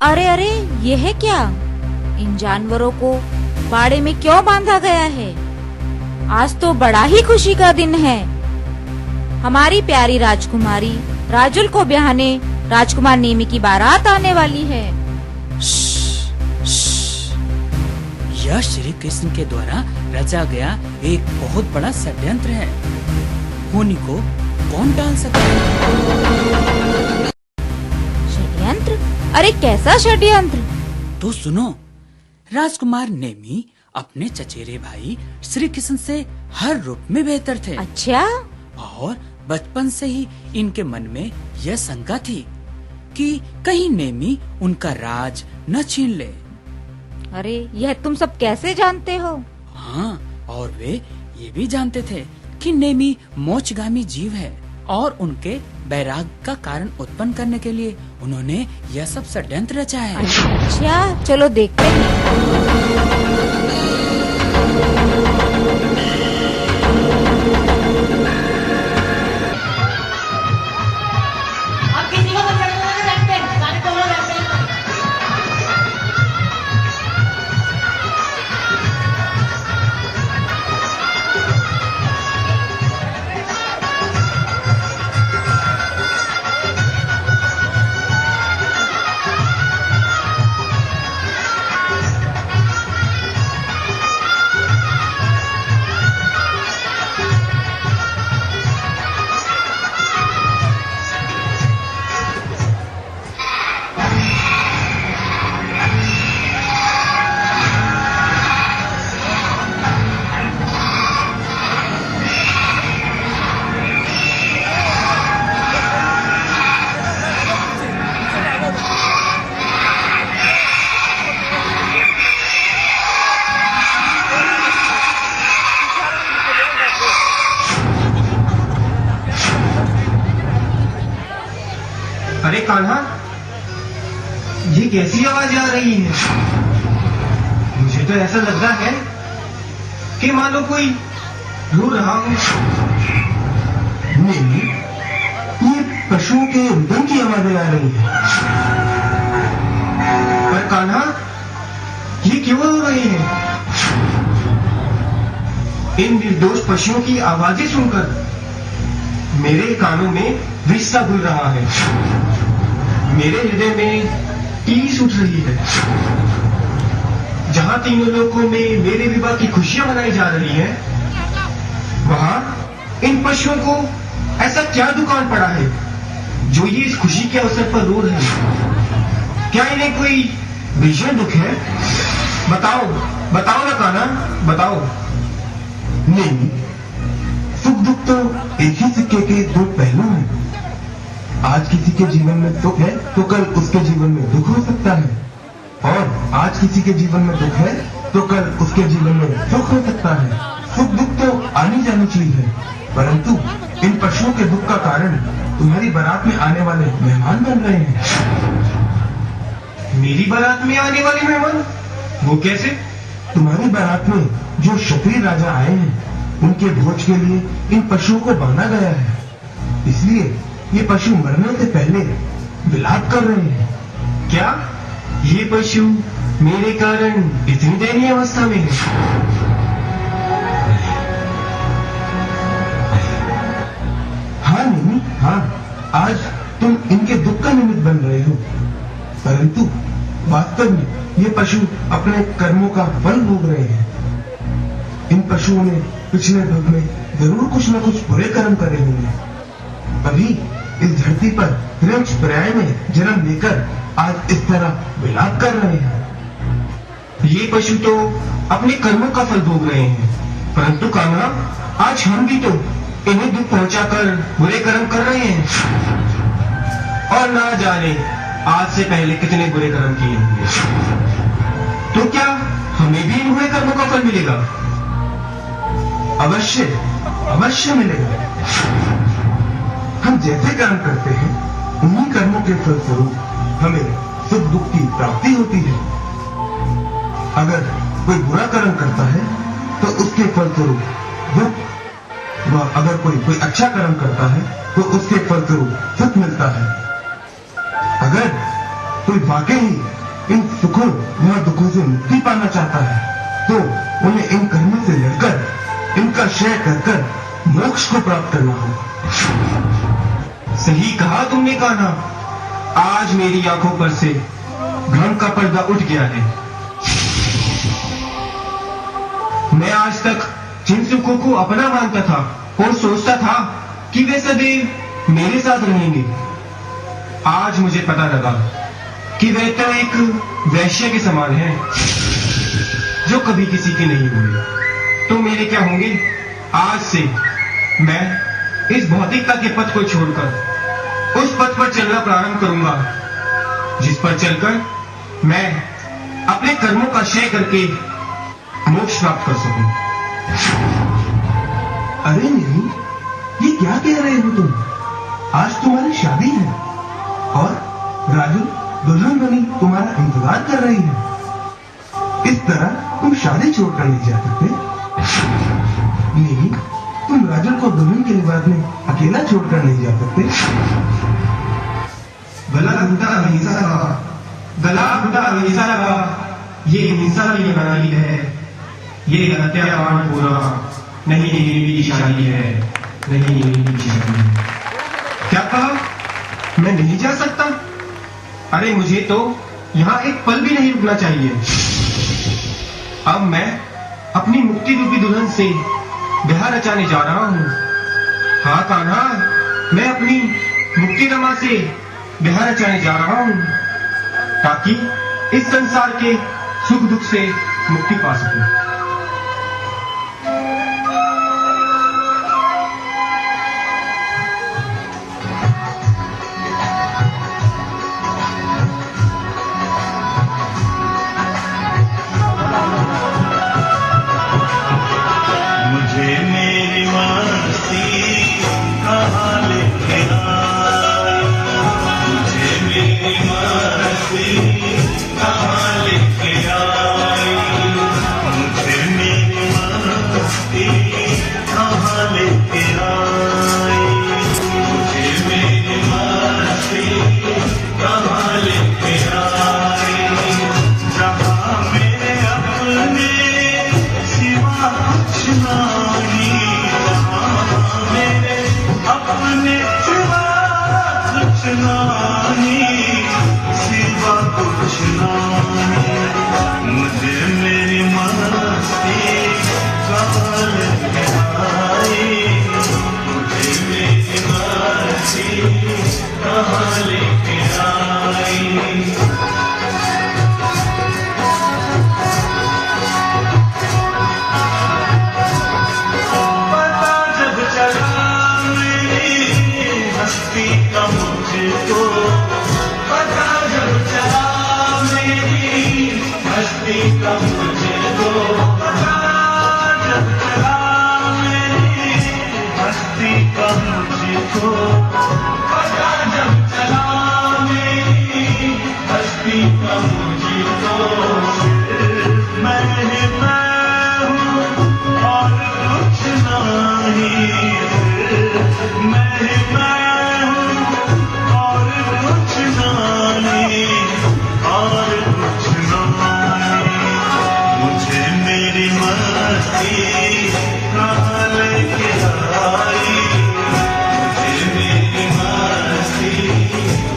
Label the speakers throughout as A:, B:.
A: अरे अरे, ये है क्या? इन जानवरों को बाड़े में क्यों बांधा गया है? आज तो बड़ा ही खुशी का दिन है। हमारी प्यारी राजकुमारी राजुल को ब्याहने राजकुमार नेमी की बारात आने वाली है।
B: यह श्री कृष्ण के द्वारा रचा गया एक बहुत बड़ा षड्यंत्र है। होनी को कौन टाल सकता है?
A: षड्यंत्र? अरे कैसा षड्यंत्र?
B: तो सुनो, राजकुमार नेमी अपने चचेरे भाई श्री कृष्ण से हर रूप में बेहतर थे।
A: अच्छा?
B: और बचपन से ही इनके मन में यह शंका थी कि कहीं नेमी उनका राज न छीन ले।
A: अरे यह तुम सब कैसे जानते हो?
B: हाँ, और वे ये भी जानते थे कि नेमी मोक्षगामी जीव है और उनके वैराग का कारण उत्पन्न करने के लिए उन्होंने यह सब षड्यंत्र रचा है।
A: अच्छा, चलो देखते हैं।
C: अरे कान्हा, ये कैसी आवाज आ रही है? मुझे तो ऐसा लग रहा है कि मानो कोई रो रहा हो। नहीं, ये पशुओं के रुदन की आवाजें आ रही है। पर कान्हा, ये क्यों रो रहे हैं? इन निर्दोष पशुओं की आवाजें सुनकर मेरे कानों में विष सा घुल रहा है। मेरे हृदय में टीस उठ रही है। जहां तीनों लोकों में मेरे विवाह की खुशियां मनाई जा रही हैं, वहां इन पशुओं को ऐसा क्या दुकान पड़ा है जो ये इस खुशी के अवसर पर रो रहे हैं? क्या इन्हें कोई भीषण दुख है? बताओ, बताओ ना कान्हा, बताओ।
D: नहीं, सुख दुख तो एक ही सिक्के के दो पहलू हैं। आज किसी के जीवन में सुख है तो कल उसके जीवन में दुख हो सकता है, और आज किसी के जीवन में दुख है तो कल उसके जीवन में सुख हो सकता है। सुख दुख तो आनी जानी चीज है, परंतु इन पशुओं के दुख का कारण तुम्हारी बारात में आने वाले मेहमान बन रहे हैं।
C: मेरी बारात में आने वाले मेहमान? वो कैसे?
D: तुम्हारी बारात में जो क्षत्रिय राजा आए हैं, उनके भोज के लिए इन पशुओं को बांधा गया है। इसलिए ये पशु मरने से पहले विलाप कर रहे हैं।
C: क्या ये पशु मेरे कारण इतनी दयनीय अवस्था में है?
D: हाँ नहीं, हाँ, आज तुम इनके दुख का निमित्त बन रहे हो, परंतु वास्तव में ये पशु अपने कर्मों का फल भोग रहे हैं। इन पशुओं ने पिछले युग में जरूर कुछ न कुछ बुरे कर्म करे होंगे, अभी इस धरती पर त्रिंश पर्याय में जन्म लेकर आज इस तरह विलाप कर रहे हैं।
C: ये पशु तो अपने कर्मों का फल भोग रहे हैं, परंतु कान्हा, आज हम भी तो इन्हें दुख पहुंचाकर बुरे कर्म कर रहे हैं, और ना जाने आज से पहले कितने बुरे कर्म किए होंगे। तो क्या हमें भी इन बुरे कर्मों का फल मिलेगा?
D: अवश्य, अवश्य मिलेगा। हम जैसे कर्म करते हैं, उन्हीं कर्मों के फलस्वरूप हमें सुख दुख की प्राप्ति होती है। अगर कोई बुरा कर्म करता है तो उसके फलस्वरूप दुख, व अगर कोई अच्छा कर्म करता है तो उसके फलस्वरूप सुख मिलता है। अगर कोई वाकई इन सुखों व दुखों से मुक्ति पाना चाहता है तो उन्हें इन कर्मों से लड़कर इनका क्षय कर मोक्ष को प्राप्त करना होगा।
C: सही कहा तुमने कान्हा। आज मेरी आंखों पर से भ्रम का पर्दा उठ गया है। मैं आज तक जिन सुखों को अपना मानता था और सोचता था कि वे सदैव मेरे साथ रहेंगे, आज मुझे पता लगा कि वे तो एक वैश्य के समान हैं, जो कभी किसी के नहीं हुए। तो मेरे क्या होंगे? आज से मैं इस भौतिकता के पथ को छोड़कर उस पथ पर चलना प्रारंभ करूंगा जिस पर चलकर मैं अपने कर्मों का क्षय करके मोक्ष प्राप्त कर सकूं।
D: अरे नहीं, ये क्या कह रहे हो तुम? आज तुम्हारी शादी है और राजू दुल्हन बनी तुम्हारा इंतजार कर रही है। इस तरह तुम शादी छोड़कर नहीं जा सकते। नहीं, तुम राजू को दुल्हन के लिबास में अकेला छोड़कर नहीं जा सकते।
C: गला घुटा अहिंसा लगा, गला घुटा अहिंसा लगा, ये हिंसा की लड़ाई है, ये हत्याकांड पूरा नहीं मेरी शादी है, नहीं मेरी शादी है। क्या कहा? मैं नहीं जा सकता? अरे मुझे तो यहाँ एक पल भी नहीं रुकना चाहिए। अब मैं अपनी मुक्ति रूपी दुल्हन से ब्याह रचाने जा रहा हूँ। हाँ कान्हा, मैं अपनी मुक्ति रमा से ब्याह रचाने जा रहा हूँ ताकि इस संसार के सुख दुख से मुक्ति पा सकूं।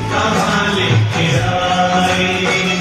E: कहाँ लेके आई